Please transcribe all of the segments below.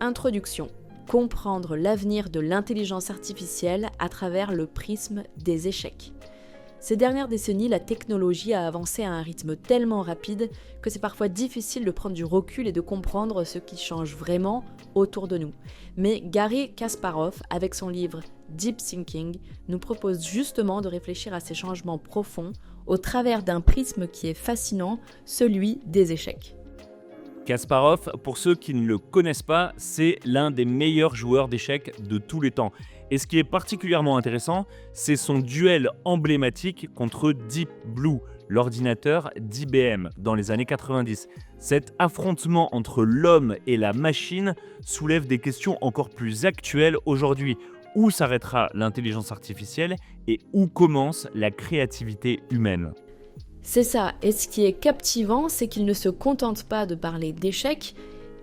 Introduction. Comprendre l'avenir de l'intelligence artificielle à travers le prisme des échecs. Ces dernières décennies, la technologie a avancé à un rythme tellement rapide que c'est parfois difficile de prendre du recul et de comprendre ce qui change vraiment autour de nous. Mais Garry Kasparov, avec son livre Deep Thinking, nous propose justement de réfléchir à ces changements profonds au travers d'un prisme qui est fascinant, celui des échecs. Kasparov, pour ceux qui ne le connaissent pas, c'est l'un des meilleurs joueurs d'échecs de tous les temps. Et ce qui est particulièrement intéressant, c'est son duel emblématique contre Deep Blue, l'ordinateur d'IBM, dans les années 90. Cet affrontement entre l'homme et la machine soulève des questions encore plus actuelles aujourd'hui. Où s'arrêtera l'intelligence artificielle et où commence la créativité humaine ? C'est ça, et ce qui est captivant, c'est qu'il ne se contente pas de parler d'échecs,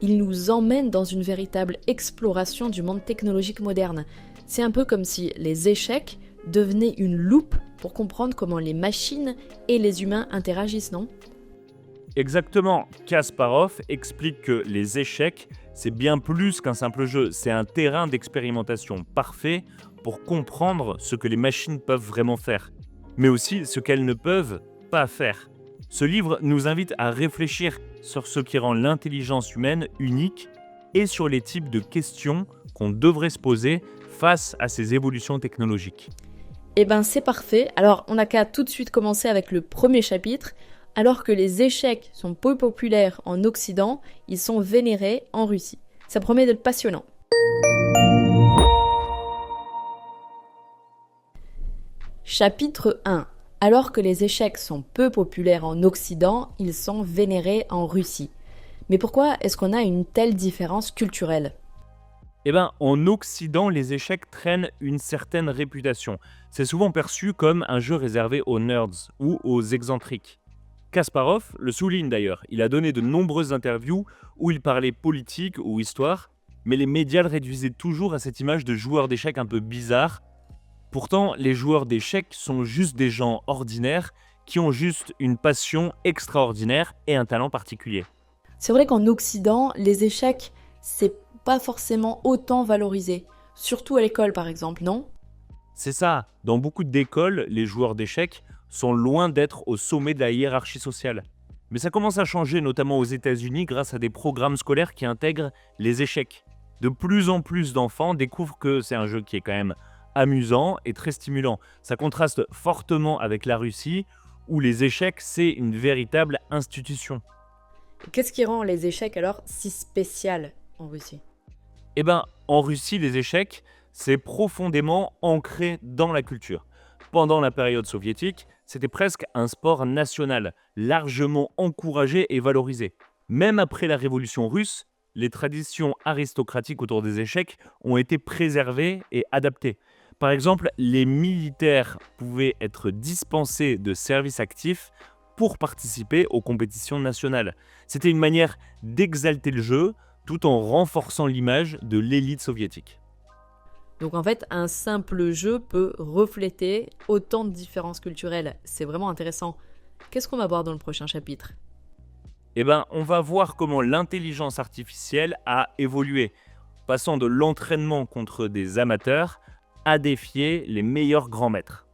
il nous emmène dans une véritable exploration du monde technologique moderne. C'est un peu comme si les échecs devenaient une loupe pour comprendre comment les machines et les humains interagissent, non ? Exactement, Kasparov explique que les échecs, c'est bien plus qu'un simple jeu, c'est un terrain d'expérimentation parfait pour comprendre ce que les machines peuvent vraiment faire, mais aussi ce qu'elles ne peuvent pas faire. Ce livre nous invite à réfléchir sur ce qui rend l'intelligence humaine unique et sur les types de questions qu'on devrait se poser face à ces évolutions technologiques. Eh ben c'est parfait, alors on n'a qu'à tout de suite commencer avec le premier chapitre. Alors que les échecs sont peu populaires en Occident, ils sont vénérés en Russie. Ça promet d'être passionnant. Chapitre 1. Alors que les échecs sont peu populaires en Occident, ils sont vénérés en Russie. Mais pourquoi est-ce qu'on a une telle différence culturelle ? En Occident, les échecs traînent une certaine réputation. C'est souvent perçu comme un jeu réservé aux nerds ou aux excentriques. Kasparov le souligne d'ailleurs, il a donné de nombreuses interviews où il parlait politique ou histoire, mais les médias le réduisaient toujours à cette image de joueur d'échecs un peu bizarre. Pourtant, les joueurs d'échecs sont juste des gens ordinaires qui ont juste une passion extraordinaire et un talent particulier. C'est vrai qu'en Occident, les échecs, c'est pas forcément autant valorisé, surtout à l'école par exemple, non ? C'est ça, dans beaucoup d'écoles, les joueurs d'échecs sont loin d'être au sommet de la hiérarchie sociale. Mais ça commence à changer, notamment aux États-Unis, grâce à des programmes scolaires qui intègrent les échecs. De plus en plus d'enfants découvrent que c'est un jeu qui est quand même amusant et très stimulant. Ça contraste fortement avec la Russie, où les échecs, c'est une véritable institution. Qu'est-ce qui rend les échecs alors si spécial en Russie ? En Russie, les échecs, c'est profondément ancré dans la culture. Pendant la période soviétique, c'était presque un sport national, largement encouragé et valorisé. Même après la révolution russe, les traditions aristocratiques autour des échecs ont été préservées et adaptées. Par exemple, les militaires pouvaient être dispensés de service actif pour participer aux compétitions nationales. C'était une manière d'exalter le jeu tout en renforçant l'image de l'élite soviétique. Donc en fait, un simple jeu peut refléter autant de différences culturelles. C'est vraiment intéressant. Qu'est-ce qu'on va voir dans le prochain chapitre ? On va voir comment l'intelligence artificielle a évolué, passant de l'entraînement contre des amateurs à défier les meilleurs grands maîtres.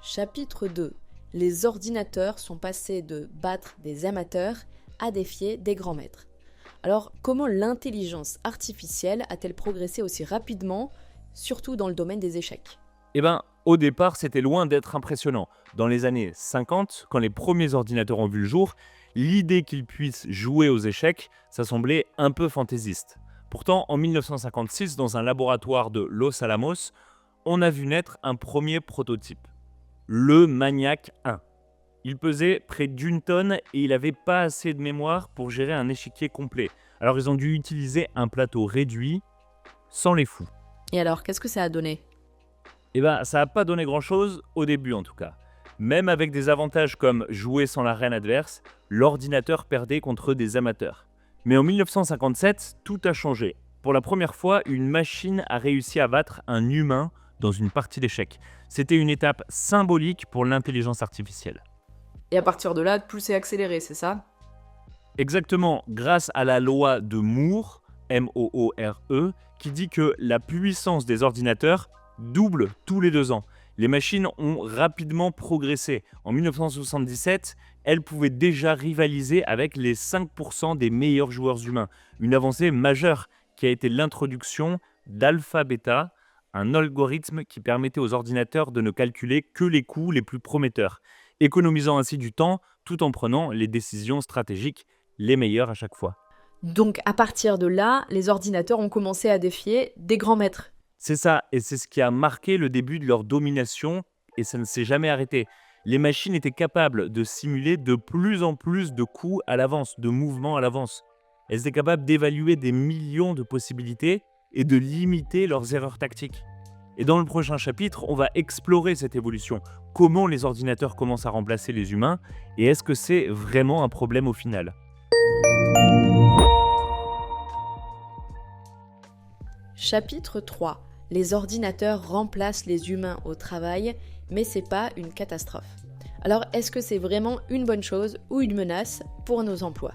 Chapitre 2. Les ordinateurs sont passés de battre des amateurs à défier des grands maîtres. Alors, comment l'intelligence artificielle a-t-elle progressé aussi rapidement, surtout dans le domaine des échecs ? Au départ, c'était loin d'être impressionnant. Dans les années 50, quand les premiers ordinateurs ont vu le jour, l'idée qu'ils puissent jouer aux échecs, ça semblait un peu fantaisiste. Pourtant, en 1956, dans un laboratoire de Los Alamos, on a vu naître un premier prototype, le Maniac 1. Il pesait près d'1 tonne et il n'avait pas assez de mémoire pour gérer un échiquier complet. Alors ils ont dû utiliser un plateau réduit, sans les fous. Et alors, qu'est-ce que ça a donné ? Ça n'a pas donné grand-chose, au début en tout cas. Même avec des avantages comme jouer sans la reine adverse, l'ordinateur perdait contre des amateurs. Mais en 1957, tout a changé. Pour la première fois, une machine a réussi à battre un humain dans une partie d'échecs. C'était une étape symbolique pour l'intelligence artificielle. Et à partir de là, tout s'est accéléré, c'est ça? Exactement, grâce à la loi de Moore, M-O-O-R-E, qui dit que la puissance des ordinateurs double tous les 2 ans. Les machines ont rapidement progressé. En 1977, elles pouvaient déjà rivaliser avec les 5% des meilleurs joueurs humains. Une avancée majeure qui a été l'introduction d'Alpha-Beta, un algorithme qui permettait aux ordinateurs de ne calculer que les coups les plus prometteurs, économisant ainsi du temps tout en prenant les décisions stratégiques les meilleures à chaque fois. Donc à partir de là, les ordinateurs ont commencé à défier des grands maîtres. C'est ça, et c'est ce qui a marqué le début de leur domination, et ça ne s'est jamais arrêté. Les machines étaient capables de simuler de plus en plus de coups à l'avance, de mouvements à l'avance. Elles étaient capables d'évaluer des millions de possibilités et de limiter leurs erreurs tactiques. Et dans le prochain chapitre, on va explorer cette évolution. Comment les ordinateurs commencent à remplacer les humains, et est-ce que c'est vraiment un problème au final ? Chapitre 3. Les ordinateurs remplacent les humains au travail, mais c'est pas une catastrophe. Alors, est-ce que c'est vraiment une bonne chose ou une menace pour nos emplois?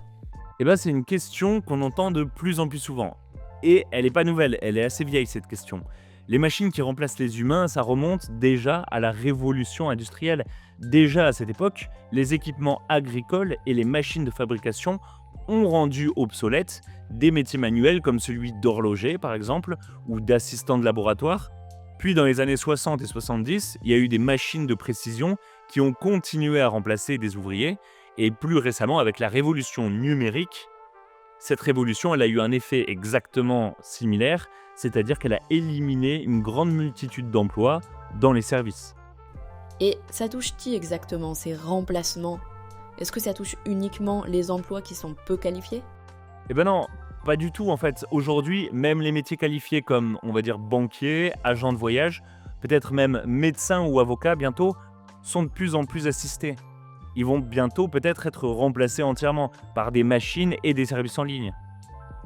C'est une question qu'on entend de plus en plus souvent. Et elle n'est pas nouvelle, elle est assez vieille cette question. Les machines qui remplacent les humains, ça remonte déjà à la révolution industrielle. Déjà à cette époque, les équipements agricoles et les machines de fabrication ont rendu obsolètes des métiers manuels comme celui d'horloger par exemple, ou d'assistant de laboratoire. Puis dans les années 60 et 70, il y a eu des machines de précision qui ont continué à remplacer des ouvriers. Et plus récemment, avec la révolution numérique, cette révolution elle a eu un effet exactement similaire, c'est-à-dire qu'elle a éliminé une grande multitude d'emplois dans les services. Et ça touche qui exactement, ces remplacements? Est-ce que ça touche uniquement les emplois qui sont peu qualifiés? Non, pas du tout en fait. Aujourd'hui, même les métiers qualifiés comme, on va dire, banquier, agent de voyage, peut-être même médecin ou avocat bientôt, sont de plus en plus assistés. Ils vont bientôt peut-être être remplacés entièrement par des machines et des services en ligne.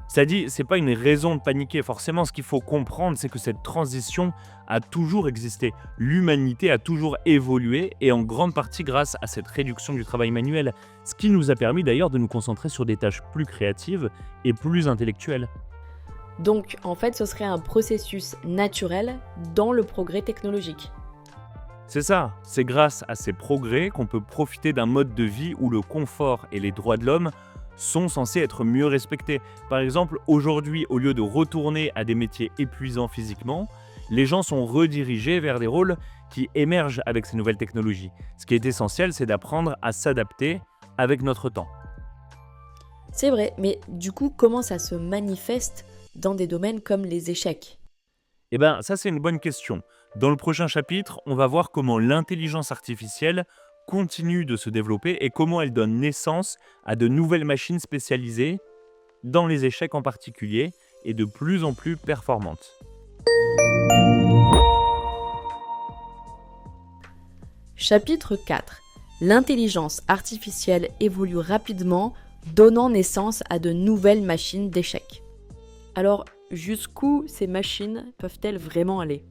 Ça dit, c'est pas une raison de paniquer. Forcément, ce qu'il faut comprendre, c'est que cette transition a toujours existé. L'humanité a toujours évolué et en grande partie grâce à cette réduction du travail manuel. Ce qui nous a permis d'ailleurs de nous concentrer sur des tâches plus créatives et plus intellectuelles. Donc, en fait, ce serait un processus naturel dans le progrès technologique. C'est ça, c'est grâce à ces progrès qu'on peut profiter d'un mode de vie où le confort et les droits de l'homme sont censés être mieux respectés. Par exemple, aujourd'hui, au lieu de retourner à des métiers épuisants physiquement, les gens sont redirigés vers des rôles qui émergent avec ces nouvelles technologies. Ce qui est essentiel, c'est d'apprendre à s'adapter avec notre temps. C'est vrai, mais du coup, comment ça se manifeste dans des domaines comme les échecs? Ça c'est une bonne question. Dans le prochain chapitre, on va voir comment l'intelligence artificielle continue de se développer et comment elle donne naissance à de nouvelles machines spécialisées, dans les échecs en particulier, et de plus en plus performantes. Chapitre 4. L'intelligence artificielle évolue rapidement, donnant naissance à de nouvelles machines d'échecs. Alors, jusqu'où ces machines peuvent-elles vraiment aller?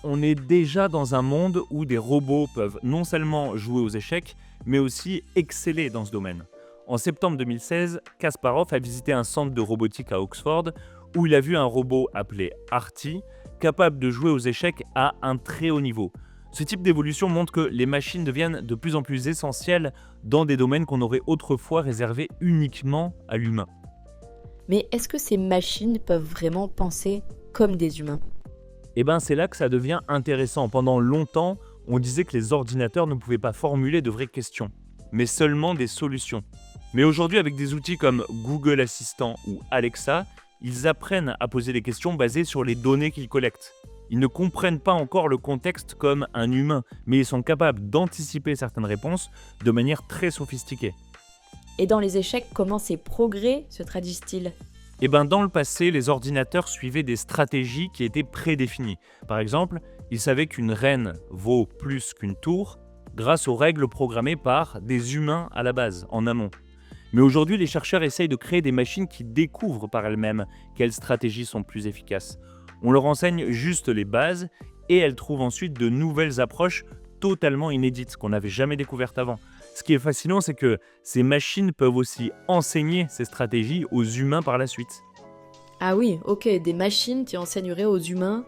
On est déjà dans un monde où des robots peuvent non seulement jouer aux échecs, mais aussi exceller dans ce domaine. En septembre 2016, Kasparov a visité un centre de robotique à Oxford où il a vu un robot appelé Artie, capable de jouer aux échecs à un très haut niveau. Ce type d'évolution montre que les machines deviennent de plus en plus essentielles dans des domaines qu'on aurait autrefois réservés uniquement à l'humain. Mais est-ce que ces machines peuvent vraiment penser comme des humains? C'est là que ça devient intéressant. Pendant longtemps, on disait que les ordinateurs ne pouvaient pas formuler de vraies questions, mais seulement des solutions. Mais aujourd'hui, avec des outils comme Google Assistant ou Alexa, ils apprennent à poser des questions basées sur les données qu'ils collectent. Ils ne comprennent pas encore le contexte comme un humain, mais ils sont capables d'anticiper certaines réponses de manière très sophistiquée. Et dans les échecs, comment ces progrès se traduisent-ils? Dans le passé, les ordinateurs suivaient des stratégies qui étaient prédéfinies. Par exemple, ils savaient qu'une reine vaut plus qu'une tour grâce aux règles programmées par des humains à la base, en amont. Mais aujourd'hui, les chercheurs essayent de créer des machines qui découvrent par elles-mêmes quelles stratégies sont plus efficaces. On leur enseigne juste les bases et elles trouvent ensuite de nouvelles approches totalement inédites qu'on n'avait jamais découvertes avant. Ce qui est fascinant, c'est que ces machines peuvent aussi enseigner ces stratégies aux humains par la suite. Ah oui, ok, des machines qui enseigneraient aux humains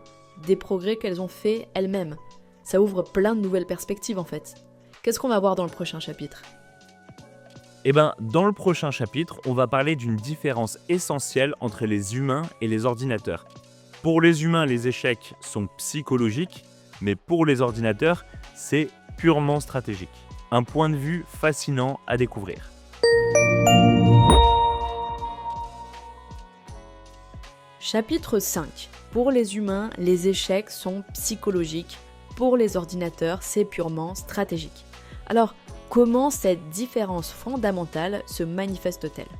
des progrès qu'elles ont faits elles-mêmes. Ça ouvre plein de nouvelles perspectives en fait. Qu'est-ce qu'on va voir dans le prochain chapitre ? Eh ben, dans le prochain chapitre, on va parler d'une différence essentielle entre les humains et les ordinateurs. Pour les humains, les échecs sont psychologiques, mais pour les ordinateurs, c'est purement stratégique. Un point de vue fascinant à découvrir. Chapitre 5. Pour les humains, les échecs sont psychologiques. Pour les ordinateurs, c'est purement stratégique. Alors, comment cette différence fondamentale se manifeste-t-elle ?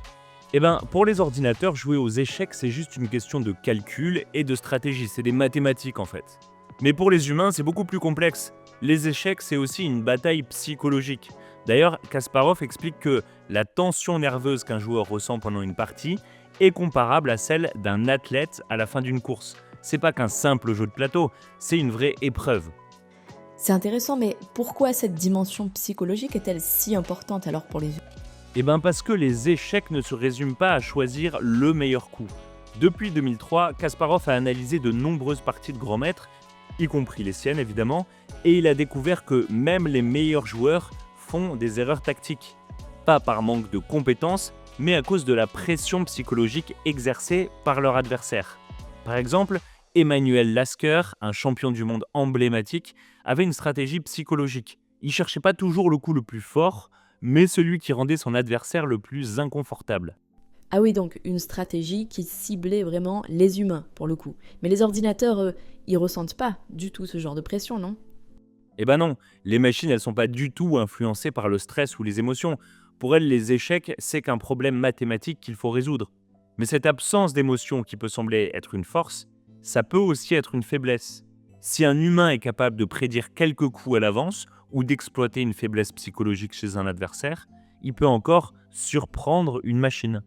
Eh ben, pour les ordinateurs, jouer aux échecs, c'est juste une question de calcul et de stratégie. C'est des mathématiques en fait. Mais pour les humains, c'est beaucoup plus complexe. Les échecs, c'est aussi une bataille psychologique. D'ailleurs, Kasparov explique que la tension nerveuse qu'un joueur ressent pendant une partie est comparable à celle d'un athlète à la fin d'une course. C'est pas qu'un simple jeu de plateau, c'est une vraie épreuve. C'est intéressant, mais pourquoi cette dimension psychologique est-elle si importante alors pour les humains ? Eh ben parce que les échecs ne se résument pas à choisir le meilleur coup. Depuis 2003, Kasparov a analysé de nombreuses parties de grands maîtres, y compris les siennes évidemment, et il a découvert que même les meilleurs joueurs font des erreurs tactiques. Pas par manque de compétences, mais à cause de la pression psychologique exercée par leur adversaire. Par exemple, Emmanuel Lasker, un champion du monde emblématique, avait une stratégie psychologique. Il cherchait pas toujours le coup le plus fort, mais celui qui rendait son adversaire le plus inconfortable. Ah oui, donc une stratégie qui ciblait vraiment les humains, pour le coup. Mais les ordinateurs, ils ressentent pas du tout ce genre de pression, non ? Eh ben non, les machines elles sont pas du tout influencées par le stress ou les émotions. Pour elles, les échecs, c'est qu'un problème mathématique qu'il faut résoudre. Mais cette absence d'émotion qui peut sembler être une force, ça peut aussi être une faiblesse. Si un humain est capable de prédire quelques coups à l'avance ou d'exploiter une faiblesse psychologique chez un adversaire, il peut encore surprendre une machine.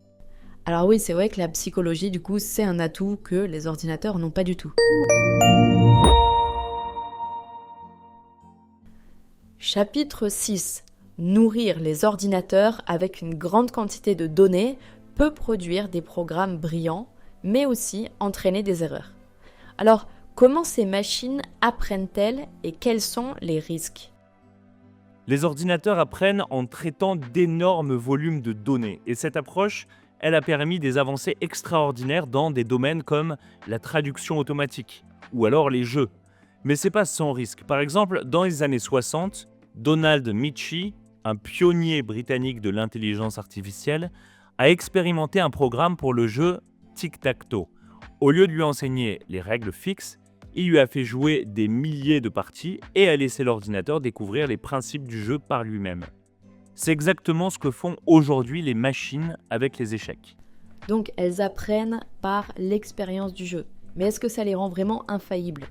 Alors oui, c'est vrai que la psychologie, du coup, c'est un atout que les ordinateurs n'ont pas du tout. Chapitre 6. Nourrir les ordinateurs avec une grande quantité de données peut produire des programmes brillants, mais aussi entraîner des erreurs. Alors, comment ces machines apprennent-elles et quels sont les risques ? Les ordinateurs apprennent en traitant d'énormes volumes de données, et cette approche, elle a permis des avancées extraordinaires dans des domaines comme la traduction automatique, ou alors les jeux. Mais c'est pas sans risque. Par exemple, dans les années 60, Donald Michie, un pionnier britannique de l'intelligence artificielle, a expérimenté un programme pour le jeu Tic-Tac-Toe. Au lieu de lui enseigner les règles fixes, il lui a fait jouer des milliers de parties et a laissé l'ordinateur découvrir les principes du jeu par lui-même. C'est exactement ce que font aujourd'hui les machines avec les échecs. Donc elles apprennent par l'expérience du jeu. Mais est-ce que ça les rend vraiment infaillibles ?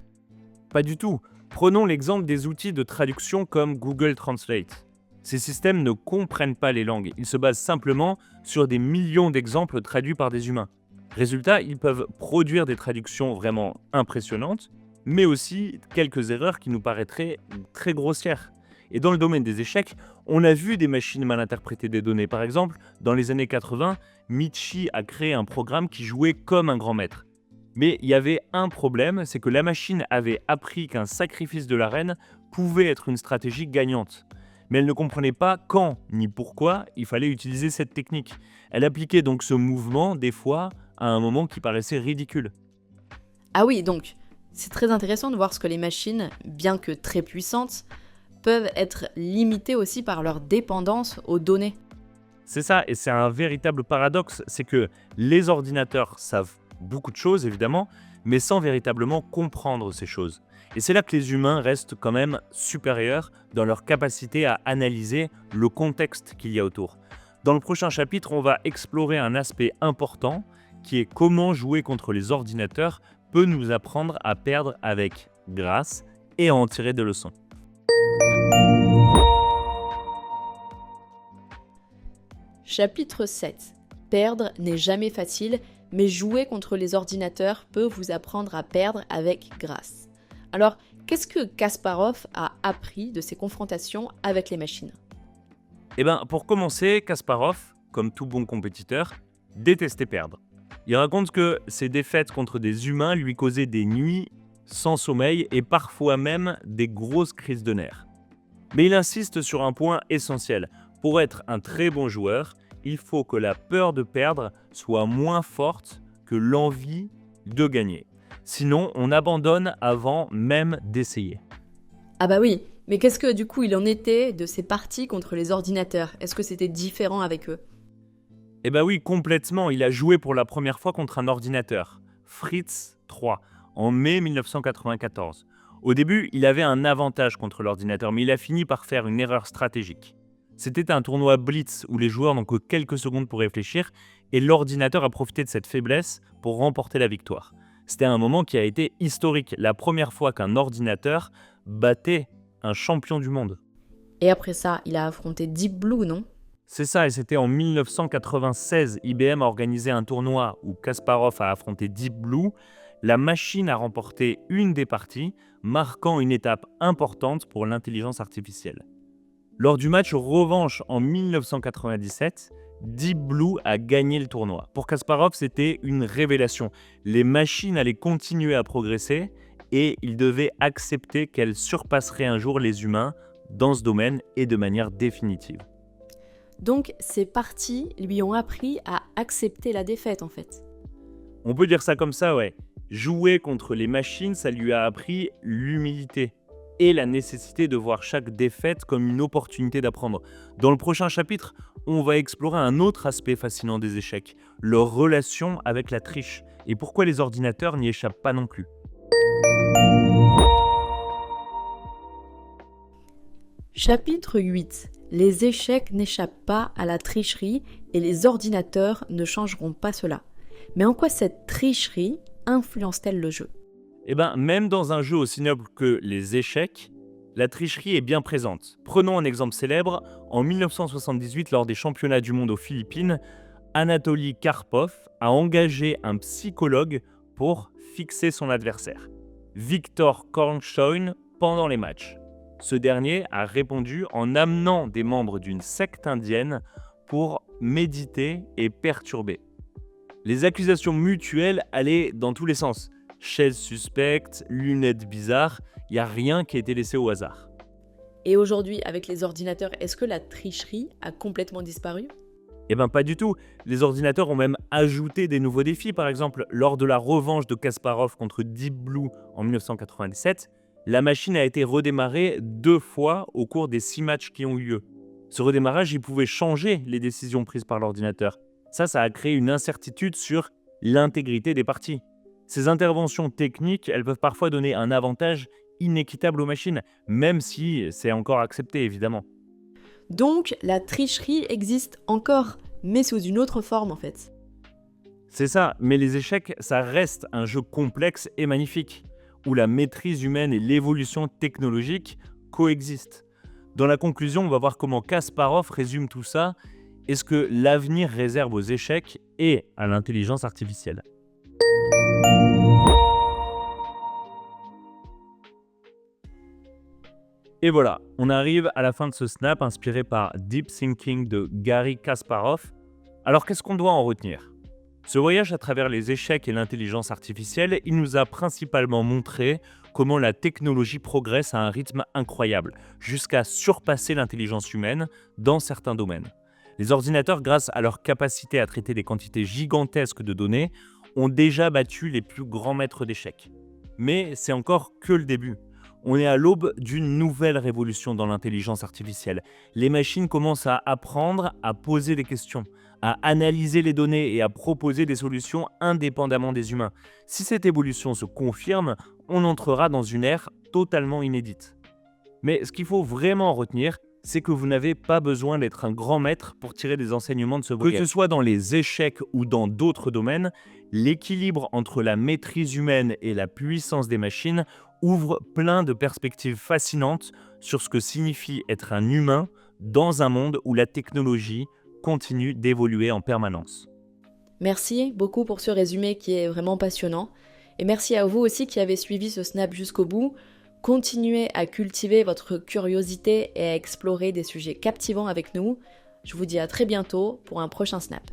Pas du tout. Prenons l'exemple des outils de traduction comme Google Translate. Ces systèmes ne comprennent pas les langues, ils se basent simplement sur des millions d'exemples traduits par des humains. Résultat, ils peuvent produire des traductions vraiment impressionnantes, mais aussi quelques erreurs qui nous paraîtraient très grossières. Et dans le domaine des échecs, on a vu des machines mal interpréter des données. Par exemple, dans les années 80, Michie a créé un programme qui jouait comme un grand maître. Mais il y avait un problème, c'est que la machine avait appris qu'un sacrifice de la reine pouvait être une stratégie gagnante. Mais elle ne comprenait pas quand ni pourquoi il fallait utiliser cette technique. Elle appliquait donc ce mouvement, des fois, à un moment qui paraissait ridicule. Ah oui, donc c'est très intéressant de voir ce que les machines, bien que très puissantes, peuvent être limitées aussi par leur dépendance aux données. C'est ça, et c'est un véritable paradoxe, c'est que les ordinateurs savent beaucoup de choses, évidemment, mais sans véritablement comprendre ces choses. Et c'est là que les humains restent quand même supérieurs dans leur capacité à analyser le contexte qu'il y a autour. Dans le prochain chapitre, on va explorer un aspect important qui est comment jouer contre les ordinateurs peut nous apprendre à perdre avec grâce et à en tirer des leçons. Chapitre 7. Perdre n'est jamais facile, mais jouer contre les ordinateurs peut vous apprendre à perdre avec grâce. Alors, qu'est-ce que Kasparov a appris de ses confrontations avec les machines ? Pour commencer, Kasparov, comme tout bon compétiteur, détestait perdre. Il raconte que ses défaites contre des humains lui causaient des nuits sans sommeil et parfois même des grosses crises de nerfs. Mais il insiste sur un point essentiel. Pour être un très bon joueur, il faut que la peur de perdre soit moins forte que l'envie de gagner. Sinon, on abandonne avant même d'essayer. Ah bah oui, mais qu'est-ce que du coup il en était de ces parties contre les ordinateurs? Est-ce que c'était différent avec eux? Oui, complètement. Il a joué pour la première fois contre un ordinateur, Fritz 3, en mai 1994. Au début, il avait un avantage contre l'ordinateur, mais il a fini par faire une erreur stratégique. C'était un tournoi Blitz où les joueurs n'ont que quelques secondes pour réfléchir et l'ordinateur a profité de cette faiblesse pour remporter la victoire. C'était un moment qui a été historique, la première fois qu'un ordinateur battait un champion du monde. Et après ça, il a affronté Deep Blue, non? C'est ça, et c'était en 1996. IBM a organisé un tournoi où Kasparov a affronté Deep Blue. La machine a remporté une des parties, marquant une étape importante pour l'intelligence artificielle. Lors du match revanche en 1997, Deep Blue a gagné le tournoi. Pour Kasparov, c'était une révélation. Les machines allaient continuer à progresser et il devait accepter qu'elles surpasseraient un jour les humains dans ce domaine et de manière définitive. Donc ces parties lui ont appris à accepter la défaite en fait. On peut dire ça comme ça, ouais. Jouer contre les machines, ça lui a appris l'humilité et la nécessité de voir chaque défaite comme une opportunité d'apprendre. Dans le prochain chapitre, on va explorer un autre aspect fascinant des échecs, leur relation avec la triche et pourquoi les ordinateurs n'y échappent pas non plus. Chapitre 8. Les échecs n'échappent pas à la tricherie et les ordinateurs ne changeront pas cela. Mais en quoi cette tricherie influence-t-elle le jeu? Même dans un jeu aussi noble que les échecs, la tricherie est bien présente. Prenons un exemple célèbre. En 1978, lors des championnats du monde aux Philippines, Anatoly Karpov a engagé un psychologue pour fixer son adversaire, Viktor Kornstein, pendant les matchs. Ce dernier a répondu en amenant des membres d'une secte indienne pour méditer et perturber. Les accusations mutuelles allaient dans tous les sens. Chaise suspecte, lunettes bizarres, il n'y a rien qui a été laissé au hasard. Et aujourd'hui, avec les ordinateurs, est-ce que la tricherie a complètement disparu? Pas du tout. Les ordinateurs ont même ajouté des nouveaux défis. Par exemple, lors de la revanche de Kasparov contre Deep Blue en 1997, la machine a été redémarrée 2 fois au cours des 6 matchs qui ont eu lieu. Ce redémarrage, il pouvait changer les décisions prises par l'ordinateur. Ça a créé une incertitude sur l'intégrité des parties. Ces interventions techniques, elles peuvent parfois donner un avantage inéquitable aux machines, même si c'est encore accepté évidemment. Donc la tricherie existe encore, mais sous une autre forme en fait. C'est ça, mais les échecs, ça reste un jeu complexe et magnifique, où la maîtrise humaine et l'évolution technologique coexistent. Dans la conclusion, on va voir comment Kasparov résume tout ça et ce que l'avenir réserve aux échecs et à l'intelligence artificielle. Et voilà, on arrive à la fin de ce snap inspiré par Deep Thinking de Garry Kasparov. Alors qu'est-ce qu'on doit en retenir ? Ce voyage à travers les échecs et l'intelligence artificielle, il nous a principalement montré comment la technologie progresse à un rythme incroyable, jusqu'à surpasser l'intelligence humaine dans certains domaines. Les ordinateurs, grâce à leur capacité à traiter des quantités gigantesques de données, ont déjà battu les plus grands maîtres d'échecs. Mais c'est encore que le début. On est à l'aube d'une nouvelle révolution dans l'intelligence artificielle. Les machines commencent à apprendre à poser des questions, à analyser les données et à proposer des solutions indépendamment des humains. Si cette évolution se confirme, on entrera dans une ère totalement inédite. Mais ce qu'il faut vraiment retenir, c'est que vous n'avez pas besoin d'être un grand maître pour tirer des enseignements de ce voyage. Que ce soit dans les échecs ou dans d'autres domaines, l'équilibre entre la maîtrise humaine et la puissance des machines ouvre plein de perspectives fascinantes sur ce que signifie être un humain dans un monde où la technologie continue d'évoluer en permanence. Merci beaucoup pour ce résumé qui est vraiment passionnant. Et merci à vous aussi qui avez suivi ce snap jusqu'au bout. continuez à cultiver votre curiosité et à explorer des sujets captivants avec nous. Je vous dis à très bientôt pour un prochain Snap.